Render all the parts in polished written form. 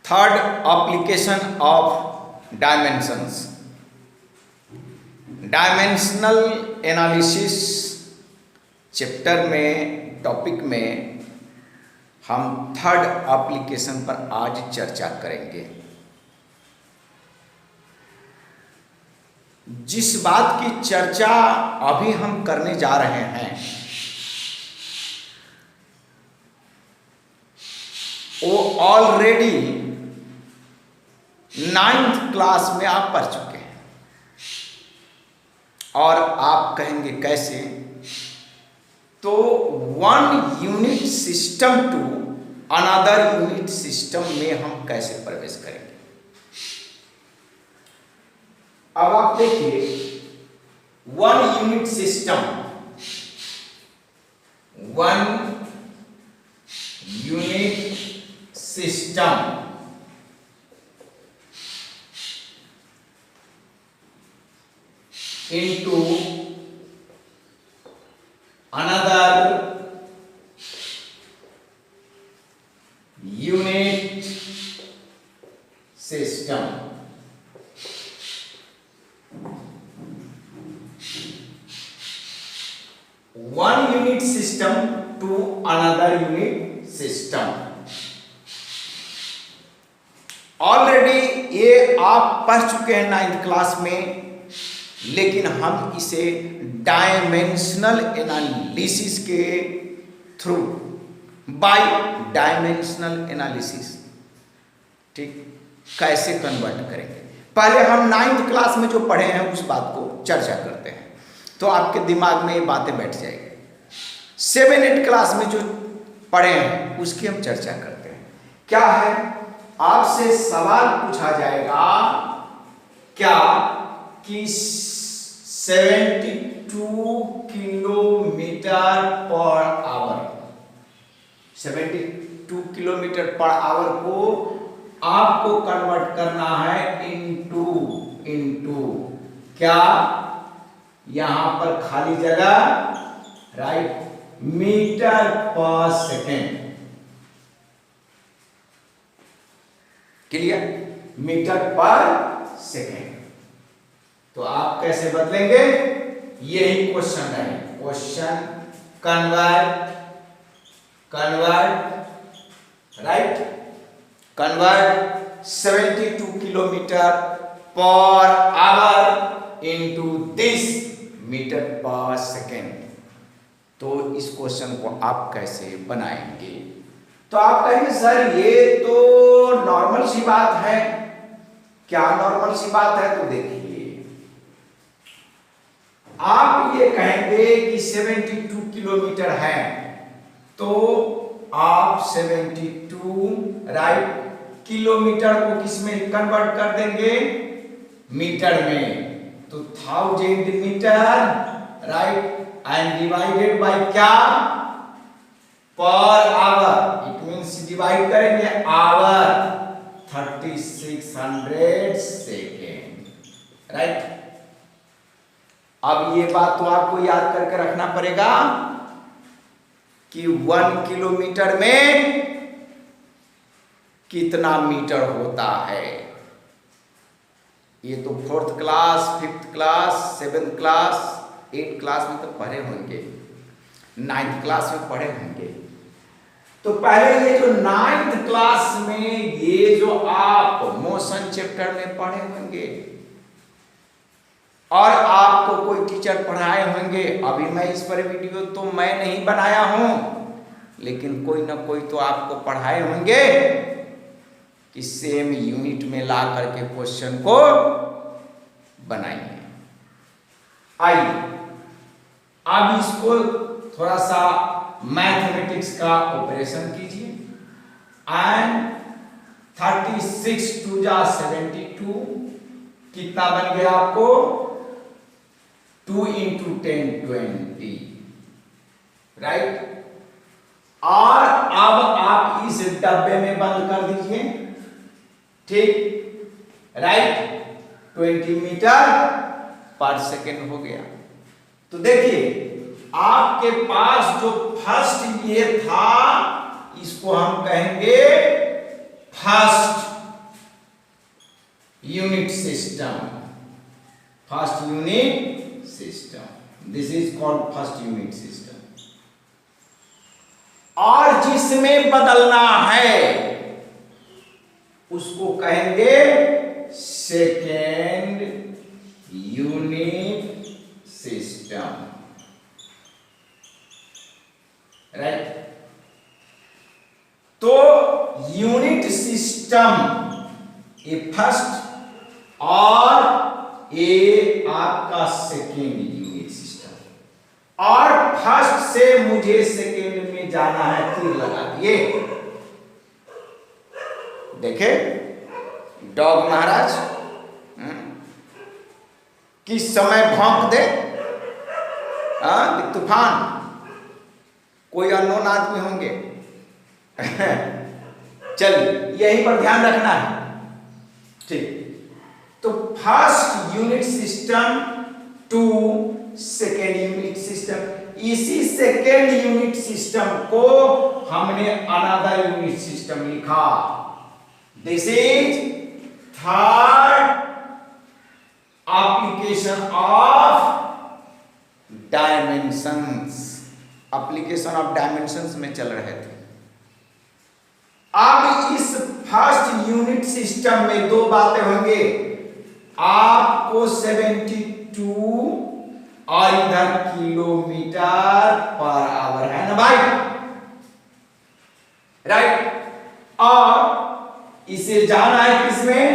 Third application of dimensions. Dimensional analysis chapter में topic में हम थर्ड एप्लीकेशन पर आज चर्चा करेंगे। जिस बात की चर्चा अभी हम करने जा रहे हैं वो ऑलरेडी 9th क्लास में आप पढ़ चुके हैं। और आप कहेंगे कैसे? तो one unit system to another unit system में हम कैसे प्रवेश करेंगे। अब आप देखिए, one unit system, one unit system into another unit system. One unit system to another unit system. Already ये आप पढ़ चुके हैं 9th क्लास में, लेकिन हम इसे डायमेंशनल एनालिसिस के थ्रू, बाय डायमेंशनल एनालिसिस, ठीक, कैसे कन्वर्ट करेंगे। पहले हम 9th क्लास में जो पढ़े हैं उस बात को चर्चा करते हैं, तो आपके दिमाग में ये बातें बैठ जाएगी। 7-8 क्लास में जो पढ़े हैं उसकी हम चर्चा करते हैं। क्या है, आपसे सवाल पूछा जाएगा क्या कि 72 kilometre per our, 72 kilometre per our को आपको कन्वर्ट करना है इनटू क्या, यहां पर खाली जगह, right, metre per second. Clear? Metre per second. तो आप कैसे बदलेंगे, यही क्वेश्चन है। Question convert, right, convert 72 kilometre per hour into this metre per second. तो इस क्वेश्चन को आप कैसे बनाएंगे? तो आप कहेंगे सर ये तो नॉर्मल सी बात है। क्या नॉर्मल सी बात है? तो देखिए, आप ये कहेंगे कि 72 किलोमीटर है, तो आप 72, राइट, किलोमीटर को किस में कन्वर्ट कर देंगे? मीटर में। तो 1000 metre, right, and divided by क्या? Per hour. इट मींस डिवाइड करेंगे आवर 3600 सेकेंड, राइट। अब ये बात तो आपको याद करके रखना पड़ेगा कि 1 किलोमीटर में कितना मीटर होता है। ये तो 4th class, 5th class, 7th class, 8th class में तो पढ़े होंगे, 9th क्लास में पढ़े होंगे। तो पहले ये जो 9th क्लास में ये जो आप मोशन चैप्टर में पढ़े होंगे और आपको कोई टीचर पढ़ाए होंगे। अभी मैं इस पर वीडियो तो मैं नहीं बनाया हूं, लेकिन कोई ना कोई तो आपको पढ़ाए होंगे कि सेम यूनिट में ला करके क्वेश्चन को बनाइए। आइए अब इसको थोड़ा सा मैथमेटिक्स का ऑपरेशन कीजिए। एंड 36 2 जा 72, कितना बन गया आपको? 2 × 10 20, राइट। और अब आप इस डब्बे में बंद कर दीजिए, ठीक, राइट। 20 मीटर पर सेकेंड हो गया। तो देखिए आपके पास जो फर्स्ट ये था, इसको हम कहेंगे first unit system. First unit system. This is called first unit system. और जिसमें बदलना है उसको कहेंगे सेकेंड यूनिट सिस्टम. राइट. तो यूनिट सिस्टम ये फर्स्ट और ये आपका सेकेंड यूनिट सिस्टम. और फर्स्ट से मुझे सेकेंड में जाना है, तीर लगा दिए. देखे डॉग महाराज किस समय भौंक दे, तूफान. कोई अननोन आदमी होंगे. चलिए यहीं पर ध्यान रखना है. ठीक. तो first unit system to second unit system. इसी सेकेंड यूनिट सिस्टम को हमने अनदर यूनिट सिस्टम लिखा. This is third application of dimensions. Application of dimensions में चल रहे थे. अब इस फर्स्ट यूनिट सिस्टम में दो बातें होंगे. आपको 72 और इधर किलोमीटर पर आवर है ना भाई. राइट. और इसे जाना है किसमें,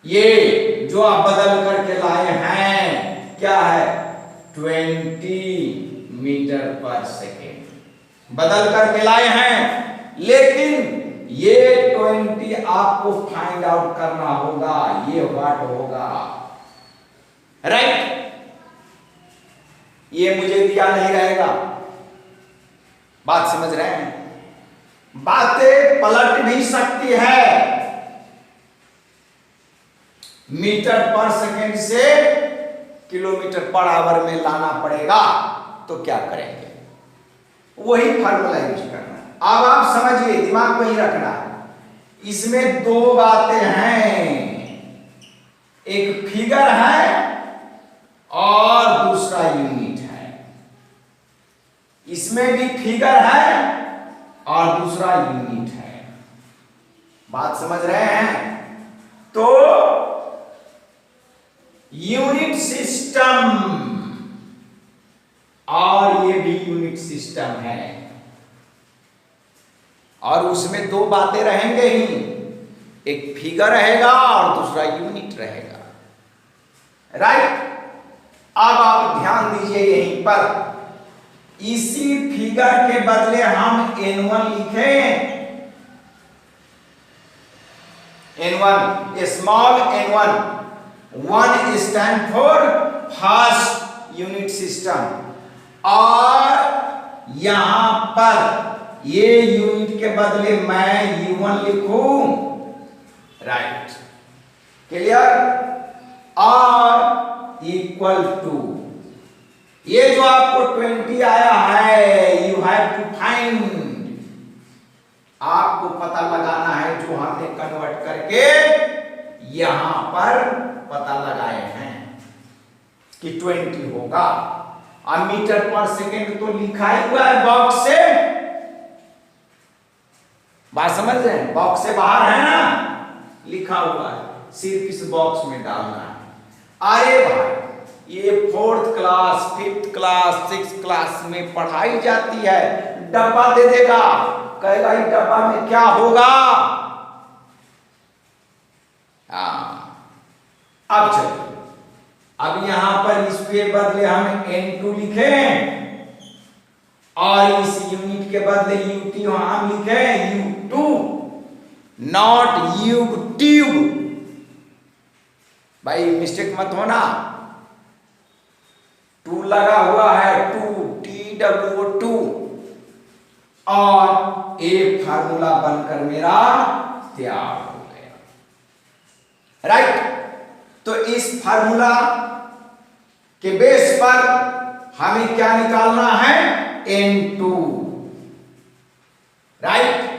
ये जो आप बदल करके लाए हैं क्या है, 20 मीटर पर सेकेंड बदल करके लाए हैं. लेकिन ये 20 आपको फाइंड आउट करना होगा, ये व्हाट होगा. राइट. ये मुझे दिया नहीं रहेगा. बात समझ रहे हैं. बातें पलट भी सकती है. मीटर पर सेकेंड से किलोमीटर पर आवर में लाना पड़ेगा. तो क्या करेंगे, वही फार्मूला यूज करना. अब आप समझिए, दिमाग में ही रखना है. इसमें दो बातें हैं, एक फिगर है और दूसरा यूनिट है. इसमें भी फिगर है और दूसरा यूनिट है. बात समझ रहे हैं. तो यूनिट सिस्टम और ये भी यूनिट सिस्टम है और उसमें दो बातें रहेंगे ही, एक फिगर रहेगा और दूसरा यूनिट रहेगा. राइट. अब आप ध्यान दीजिए यहीं पर. इसी फिगर के बदले हम N1 लिखें. N1 small N1. 1 stand for first unit system. और यहां पर ये यूनिट के बदले मैं U1 लिखूं. राइट. क्लियर. और इक्वल टू ये जो आपको 20 आया है, यू हैव टू फाइंड. आपको पता लगाना है जो हमने कन्वर्ट करके यहां पर पता लगाए हैं कि 20 होगा. और मीटर पर सेकेंड तो लिखा ही हुआ है बॉक्स से. बात समझ रहे हैं. बॉक्स से बाहर है ना, लिखा हुआ है, सिर्फ इस बॉक्स में डालना है. अरे भाई, ये 4th class 5th class 6th class में पढ़ाई जाती है. डब्बा दे देगा, कहेगा इस डब्बा में क्या होगा. अब चलिए, अब यहां पर इसके बदले हम N2 लिखें और इस यूनिट के बदले UT हम लिखें U2, नॉट U2. भाई मिस्टेक मत होना. 2 लगा हुआ है, 2TWO2. और एक फार्मूला बनकर मेरा तैयार हो गया. राइट. तो इस फार्मूला के बेस पर हमें क्या निकालना है, N2. राइट.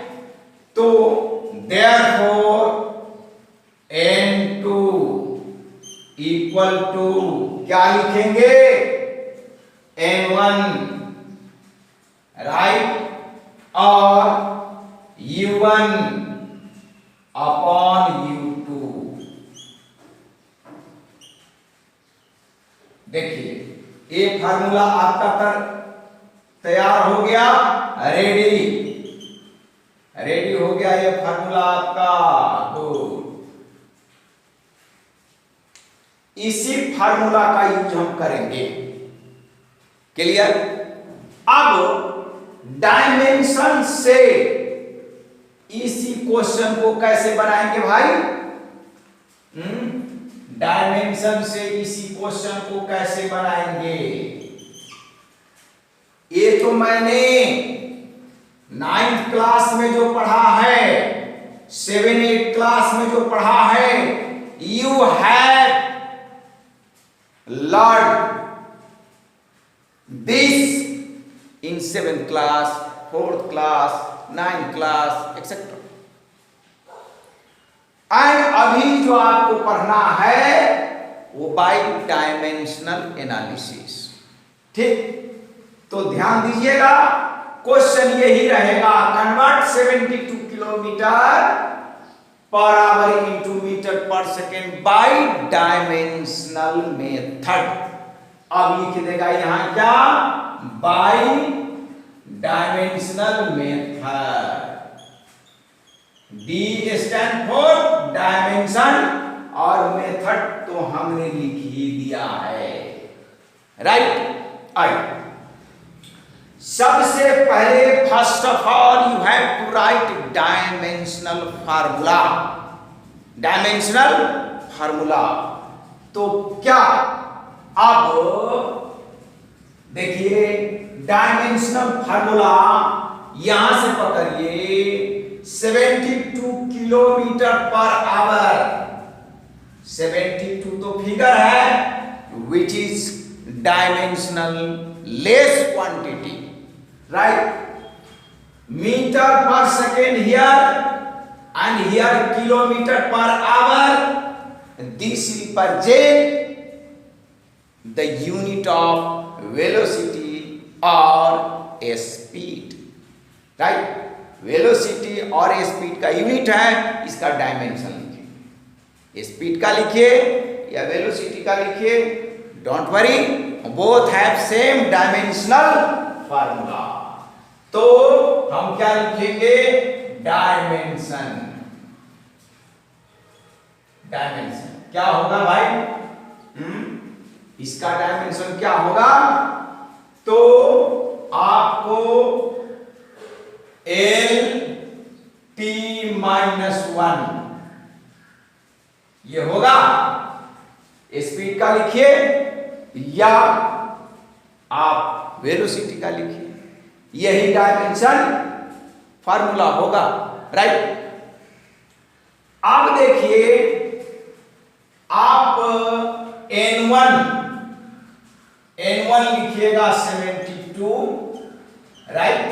तो देयरफॉर N इक्वल टू क्या लिखेंगे, N1, राइट, और U1 अपॉन U2। देखिए ये फार्मूला आपका तैयार हो गया, रेडी हो गया ये फार्मूला आपका। गुड। इसी फार्मूला का यूज हम करेंगे। क्लियर। अब डायमेंशन से इसी क्वेश्चन को कैसे बनाएंगे भाई, डायमेंशन से इसी क्वेश्चन को कैसे बनाएंगे। ये तो मैंने 9th क्लास में जो पढ़ा है, 7-8 क्लास में जो पढ़ा है, you have learn this in 7th class, 4th class, 9th class etcetera. And अभी जो आपको पढ़ना है वो बाई डायमेंशनल एनालिसिस। ठीक, तो ध्यान दीजिएगा, क्वेश्चन यही रहेगा, convert 72 kilometre per hour into metre per second by dimensional method. अब लिख देगा यहां क्या, by dimensional method. D stand for dimension और मेथड तो हमने लिख ही दिया है, राइट। आई सबसे पहले first of all you have to write dimensional formula. Dimensional formula तो क्या, अब देखिए डायमेंशनल फार्मूला यहां से पकड़िए, 72 किलोमीटर पर आवर। 72 तो फिगर है, which is dimensional less quantity, right. Metre per second here and here kilometre per hour. This represent the unit of velocity और स्पीड, राइट। वेलोसिटी और स्पीड का unit है, इसका डायमेंशन लिखिए। Speed का लिखिए या वेलोसिटी का लिखिए, don't worry, both have same dimensional formula. तो हम क्या लिखेंगे, डायमेंशन। डायमेंशन क्या होगा भाई, इसका डायमेंशन क्या होगा, तो आपको LT -1 ये होगा। स्पीड का लिखिए या आप वेलोसिटी का लिखिए, यही डायमेंशन फार्मूला होगा, राइट। अब देखिए आप N1 लिखिएगा 72, राइट।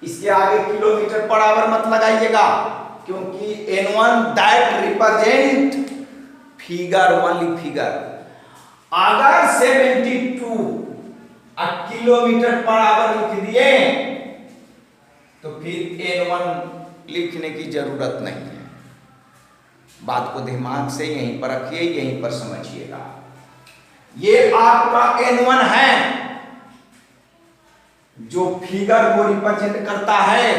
इसके आगे किलोमीटर पर आवर मत लगाइएगा, क्योंकि N1 that represent figure, only figure. अगर 72 किलोमीटर पर आवर लिख दिए तो फिर N1 लिखने की जरूरत नहीं है। बात को दिमाग से यहीं पर रखिए, यहीं पर समझिएगा। ये आपका N1 है जो फिगर को रिप्रेजेंट करता है।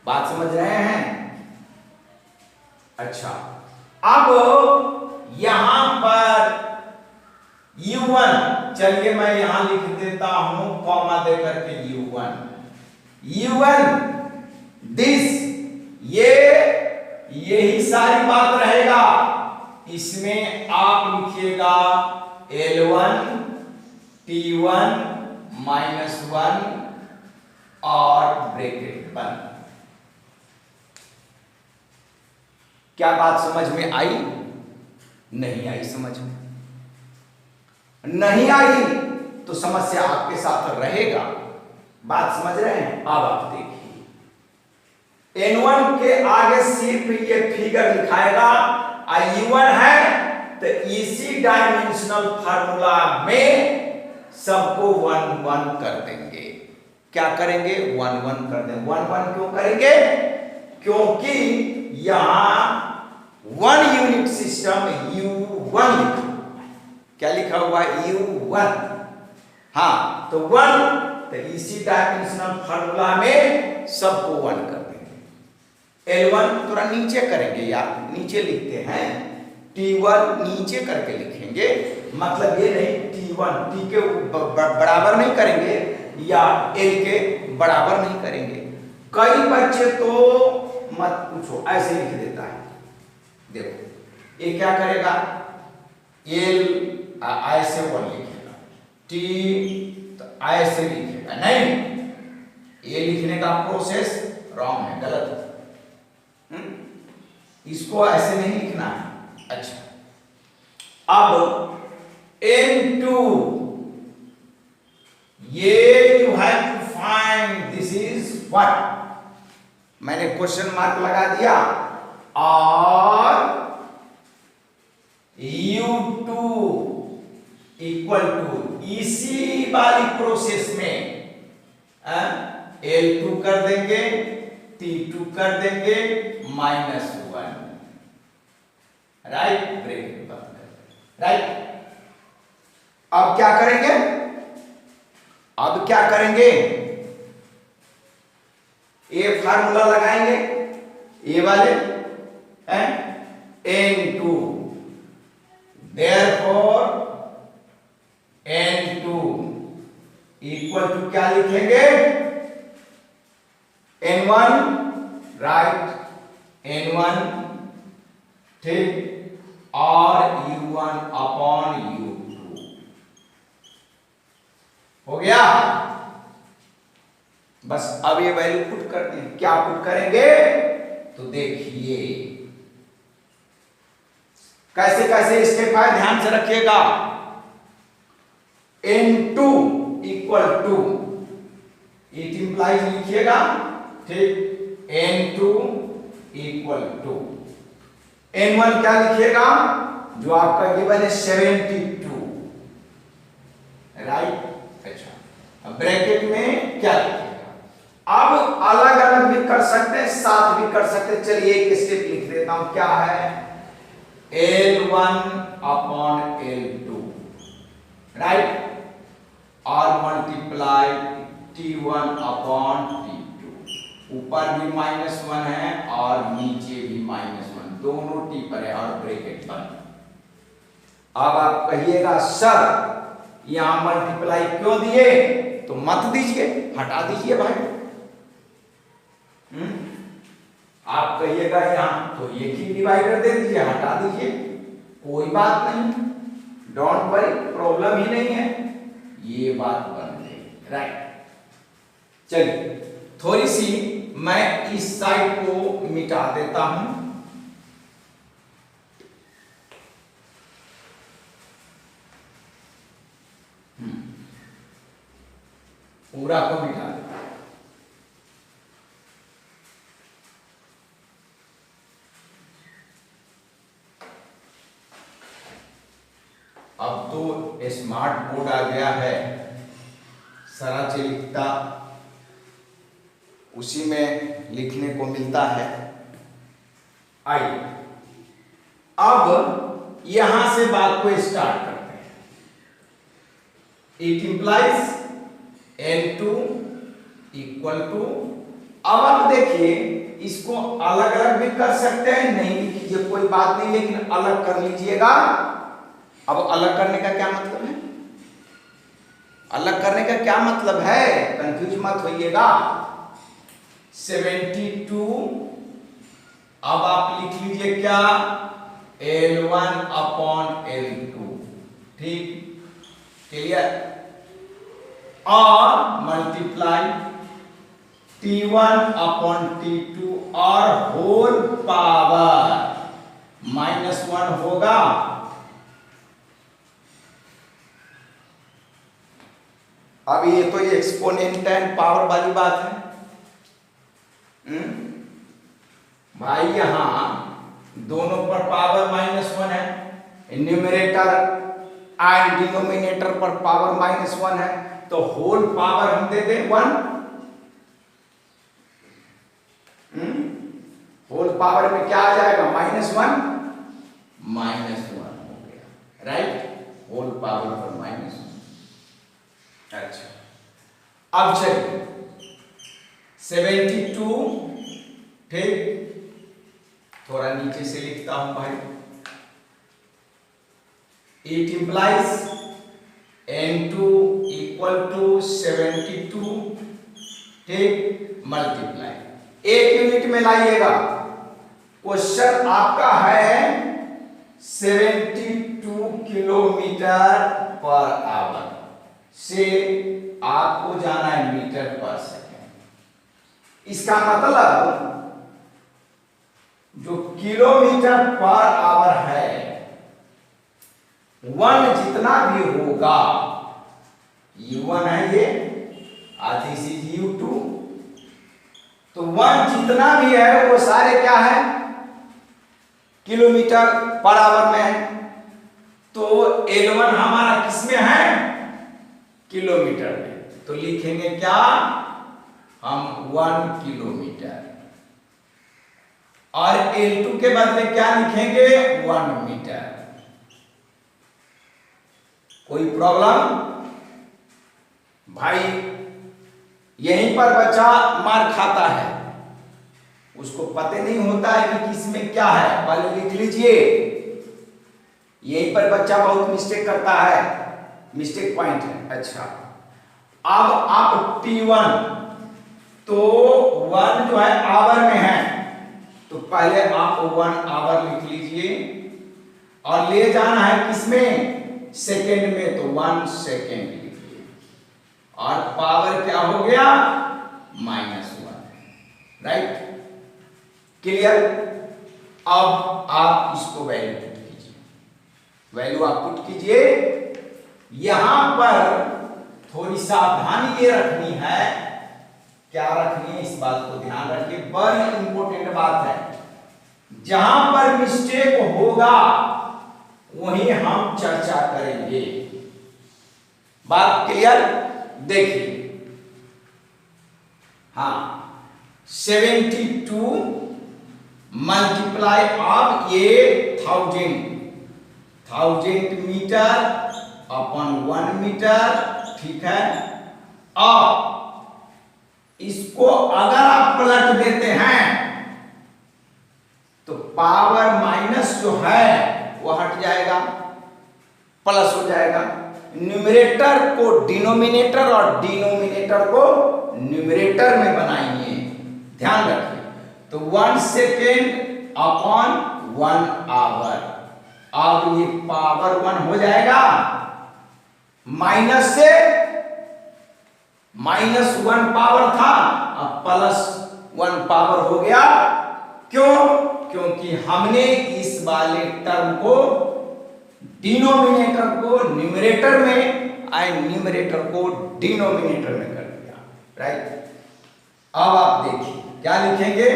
बात समझ रहे हैं? अच्छा, अब यहां पर U1, चलिए मैं यहां लिख देता हूं कॉमा देकर के U1 दिस, यही सारी बात रहेगा। इसमें आप लिखिएगा L1 T1 -1 और ब्रैकेट बंद। क्या बात समझ में आई? नहीं आई समझ में? नहीं आई तो समस्या आपके साथ रहेगा। बात समझ रहे हैं? अब आप देखिए, N1 के आगे सिर्फ ये फिगर लिखाएगा, U1 है तो इसी डायमेंशनल फार्मूला में सबको 1 1 कर देंगे। क्या करेंगे? 1 1 कर देंगे। 1 1 क्यों करेंगे? क्योंकि यहां 1 यूनिट सिस्टम U1 लिखा, क्या लिखा हुआ है? U1। हाँ, तो 1, तो इसी डायमेंशनल फार्मूला में सबको 1 कर देंगे। L1 थोड़ा नीचे करेंगे यार, नीचे लिखते हैं, T1 नीचे करके लिखेंगे, मतलब ये नहीं T1 T के बराबर नहीं करेंगे या L के बराबर नहीं करेंगे। कई बच्चे तो मत पूछो, ऐसे लिख देता है। देखो ये क्या करेगा? L ऐसे 1 लिखेगा, T तो ऐसे लिखेगा। नहीं, ये लिखने का प्रोसेस रॉन्ग है, गलत है। इसको ऐसे नहीं लिखना है। अच्छा, अब N2 ये you have to find, this is what, मैंने क्वेश्चन मार्क लगा दिया, और U2 इक्वल टू इसी वाली प्रोसेस में L2 कर देंगे, T2 कर देंगे, -1, राइट, ब्रेकेट बंद कर, राइट। अब क्या करेंगे? अब क्या करेंगे? ये फार्मूला लगाएंगे, ये वाले N2, therefore N2 equal to क्या लिखेंगे? N1, राइट, N1, ठीक, और U1 अपॉन U2 हो गया। बस अब ये वैल्यू पुट करते हैं। क्या पुट करेंगे? तो देखिए कैसे कैसे स्टेप है, ध्यान से रखिएगा। N2 equal to, it implies लिखिएगा, ठीक, N2 इक्वल टू N1 क्या लिखिएगा? जो आपका गिवन है 72, राइट। अच्छा, अब ब्रैकेट में क्या लिखिएगा? अब अलग अलग भी कर सकते हैं, साथ भी कर सकते हैं। चलिए एक स्टेप लिख देता हूं, क्या है? L1 अपॉन L2, राइट, और मल्टीप्लाई T1 अपॉन T2। ऊपर भी -1 है और नीचे भी -1, दोनों T पर है, और ब्रैकेट बंद। अब आप कहिएगा सर यहां मल्टीप्लाई क्यों दिए? तो मत दीजिए, हटा दीजिए भाई। आप कहिएगा यहां तो एक ही डिवाइडर दे दीजिए, हटा दीजिए, कोई बात नहीं, डोंट वरी, प्रॉब्लम ही नहीं है, ये बात बन गई, राइट। चलिए थोड़ी सी मैं इस साइड को मिटा देता हूं, पूरा को मिटा देता हूं। अब तो स्मार्ट बोर्ड आ गया है, सारा चीज लिखता उसी में लिखने को मिलता है। आइए अब यहां से बात को स्टार्ट करते हैं। It implies N2 equal to, अब आप देखिए इसको अलग अलग भी कर सकते हैं, नहीं लिख लीजिए कोई बात नहीं, लेकिन अलग कर लीजिएगा। अब अलग करने का क्या मतलब है? अलग करने का क्या मतलब है? कंफ्यूज मत होइएगा। 72, अब आप लिख लीजिए क्या? L1 अपॉन L2, ठीक, क्लियर, और मल्टीप्लाई T1 अपॉन T2 और होल पावर -1 होगा। अब ये तो ये एक्सपोनेंट एंड पावर वाली बात है। भाई यहां दोनों पर पावर -1 है, न्यूमरेटर एंड डिनोमिनेटर पर पावर -1 है, तो होल पावर हम दे दें 1। होल पावर में क्या आ जाएगा? -1 हो गया, राइट। होल पावर पर -1। अच्छा, अब चलिए 72, ठीक, थोड़ा नीचे से लिखता हूं भाई। इट इंप्लाइज n2 = 72, ठीक, मल्टीप्लाई। एक यूनिट में लाइएगा। क्वेश्चन आपका है 72 किलोमीटर पर आवर से आपको जाना है मीटर पर सेकेंड। इसका मतलब जो किलोमीटर पर आवर है 1 जितना भी होगा, U1 है ये, दिस इज U2, तो 1 जितना भी है वो सारे क्या है? किलोमीटर पर आवर में है। तो L1 हमारा किसमें है? किलोमीटर में। तो लिखेंगे क्या हम? 1 किलोमीटर। और L2 के बदले क्या लिखेंगे? 1 मीटर। कोई प्रॉब्लम? भाई यहीं पर बच्चा मार खाता है, उसको पता नहीं होता है कि किसमें क्या है। पहले लिख लीजिए, यहीं पर बच्चा बहुत मिस्टेक करता है, मिस्टेक पॉइंट है। अच्छा, अब आप T1, तो 1 जो है आवर में है, तो पहले आप 1 आवर लिख लीजिए और ले जाना है किसमें? सेकेंड में, तो 1 सेकेंड लिखिए। और पावर क्या हो गया? -1, राइट, क्लियर। अब आप इसको वैल्यू पुट कीजिए, वैल्यू आप पुट कीजिए। यहां पर थोड़ी सावधानी ये रखनी है। क्या रखनी है? इस बात को ध्यान रखिए, बड़ी इंपॉर्टेंट बात है। जहां पर मिस्टेक होगा वहीं हम चर्चा करेंगे। बात क्लियर? देखिए, हाँ, 72 मल्टीप्लाई आप ये 1000 मीटर अपॉन 1 मीटर, ठीक है। अब इसको अगर आप पलट देते हैं तो पावर माइनस जो है वो हट जाएगा, प्लस हो जाएगा। न्यूमरेटर को डिनोमिनेटर और डिनोमिनेटर को न्यूमरेटर में बनाएंगे, ध्यान रखिए। तो 1 सेकेंड अपॉन 1 आवर। अब ये पावर 1 हो जाएगा, माइनस से -1 पावर था, अब +1 पावर हो गया। क्यों? क्योंकि हमने इस वाले टर्म को, डिनोमिनेटर को न्यूमरेटर में एंड न्यूमरेटर को डिनोमिनेटर में कर दिया, राइट। अब आप देखिए क्या लिखेंगे?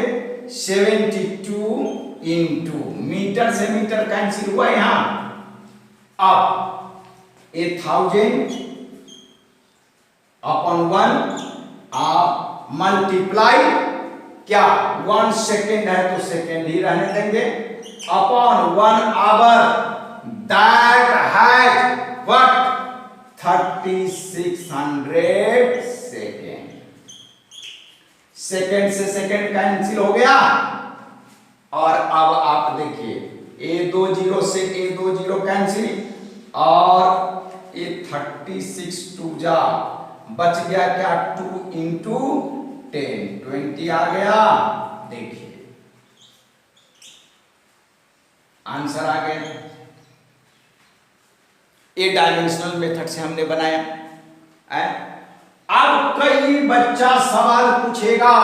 72 इंटू, मीटर से मीटर कैंसिल हुआ यहां। अब 1000 अपॉन 1 आप मल्टीप्लाई, क्या 1 सेकेंड है तो सेकेंड ही रहने देंगे, upon 1 hour, that has what? 3600 second. Second से सेकेंड कैंसिल हो गया। और अब आप देखिए, A20 से A20 कैंसिल, और ये 36 2 जा बच गया क्या? 2 इंटू 10, 20 आ गया। देखिए आंसर आ गया। ये डायमेंशनल मेथड से हमने बनाया है। अब कई बच्चा सवाल पूछेगा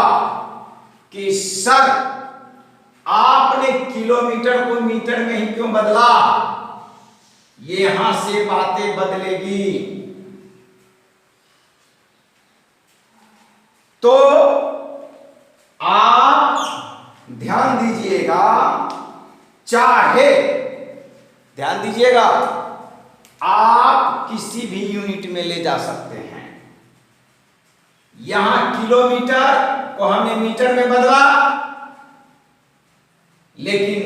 कि सर आपने किलोमीटर को मीटर में ही क्यों बदला? ये यहां से बातें बदलेगी। तो आप ध्यान दीजिएगा, चाहे ध्यान दीजिएगा, आप किसी भी यूनिट में ले जा सकते हैं। यहां किलोमीटर को हमने मीटर में बदला, लेकिन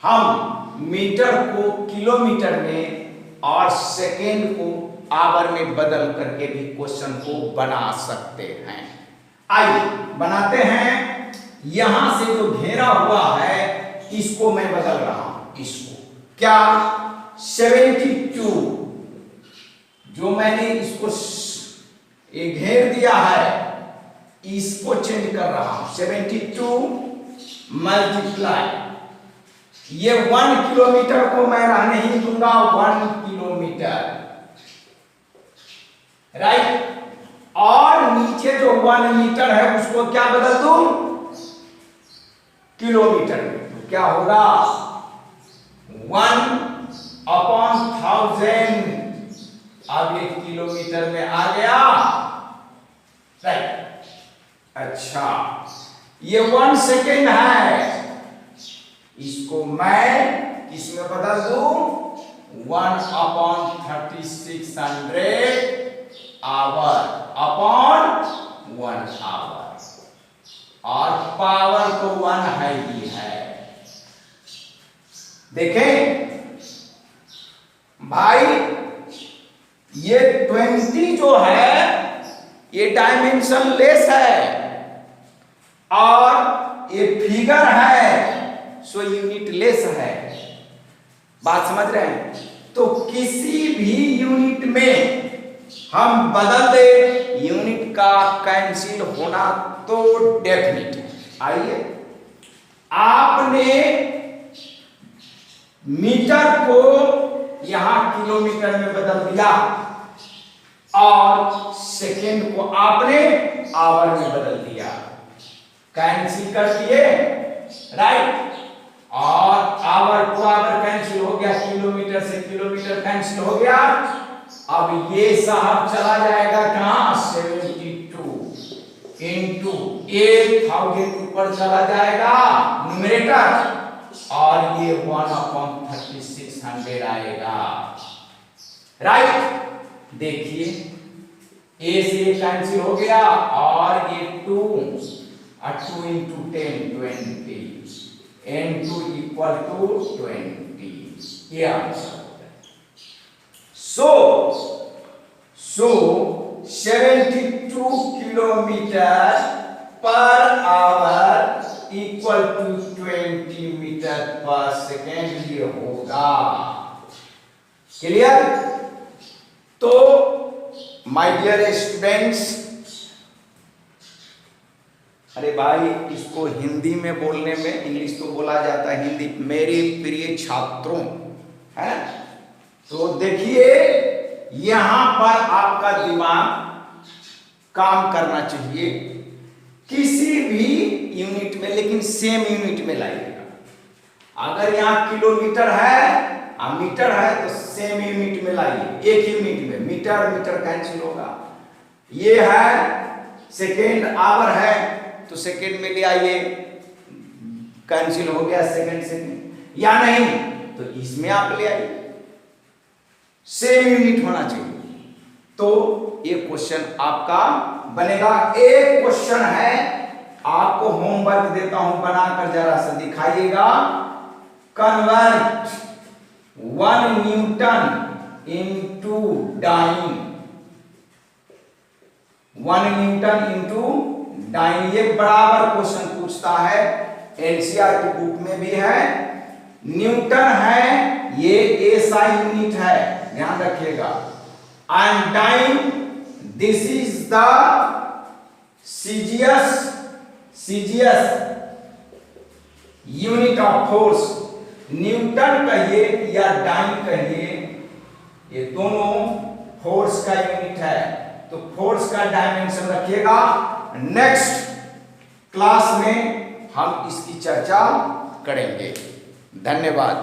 हम मीटर को किलोमीटर में और सेकेंड को आवर में बदल करके भी क्वेश्चन को बना सकते हैं। आइए बनाते हैं। यहां से जो घेरा हुआ है इसको मैं बदल रहा हूं, इसको क्या 72 जो मैंने इसको ये घेर दिया है इसको चेंज कर रहा हूं। 72 मल्टीप्लाई, ये 1 किलोमीटर को मैं रहने ही दूंगा 1 किलोमीटर, राइट। और नीचे जो 1 मीटर है उसको क्या बदल दूं किलोमीटर में, तो क्या होगा 1/1000। अब ये किलोमीटर में आ गया, राइट। अच्छा, ये 1 सेकेंड है, इसको मैं किसमें बदल दूं 1/3600 आवर अपॉन 1 आवर, और पावर तो 1 है ही है। देखें भाई, ये 20 जो है ये डायमेंशन लेस है और ये फिगर है सो यूनिट लेस है। बात समझ रहे हैं? तो किसी भी यूनिट में हम बदल दे, यूनिट का कैंसिल होना तो डेफिनेट है। आइए, आपने मीटर को यहां किलोमीटर में बदल दिया और सेकेंड को आपने आवर में बदल दिया, कैंसिल कर दिए, राइट। और आवर को आवर कैंसिल हो गया, किलोमीटर से किलोमीटर कैंसिल हो गया। अब ये साहब चला जाएगा कहां 72 इंटू 1000 ऊपर चला जाएगा न्यूमरेटर, और ये 1/3600 आएगा, राइट। देखिए ए से कैंसिल हो गया और ये 2 इंटू 10 20 n2 इक्वल टू 20, ये आंसर होता है। So 72 kilometre per hour equal to 20 metre per second ये होगा। क्लियर? तो माय डियर स्टूडेंट्स, अरे भाई इसको हिंदी में बोलने में इंग्लिश तो बोला जाता है, हिंदी मेरे प्रिय छात्रों, है ना? तो देखिए यहां पर आपका दिमाग काम करना चाहिए, किसी भी यूनिट में, लेकिन सेम यूनिट में लाइएगा। अगर यहां किलोमीटर है और मीटर है तो सेम यूनिट में लाइए, एक यूनिट में। मीटर कैंसिल होगा, ये है सेकेंड, आवर है तो सेकेंड में ले आइए, कैंसिल हो गया सेकेंड, या नहीं तो इसमें आप ले आइए, सेम यूनिट होना चाहिए। तो ये क्वेश्चन आपका बनेगा। एक क्वेश्चन है, आपको होमवर्क देता हूं, बनाकर जरा सा दिखाइएगा। Convert 1 newton into dyne, 1 newton into dyne, ये बराबर क्वेश्चन पूछता है, एनसीईआरटी की बुक में भी है। न्यूटन है, ये एसआई यूनिट है, ध्यान रखिएगा। And dyne, this is the CGS unit of force. Newton कहिए या डाइन कहिए, ये दोनों फोर्स का यूनिट है, तो फोर्स का डायमेंशन रखिएगा। नेक्स्ट क्लास में हम इसकी चर्चा करेंगे। धन्यवाद।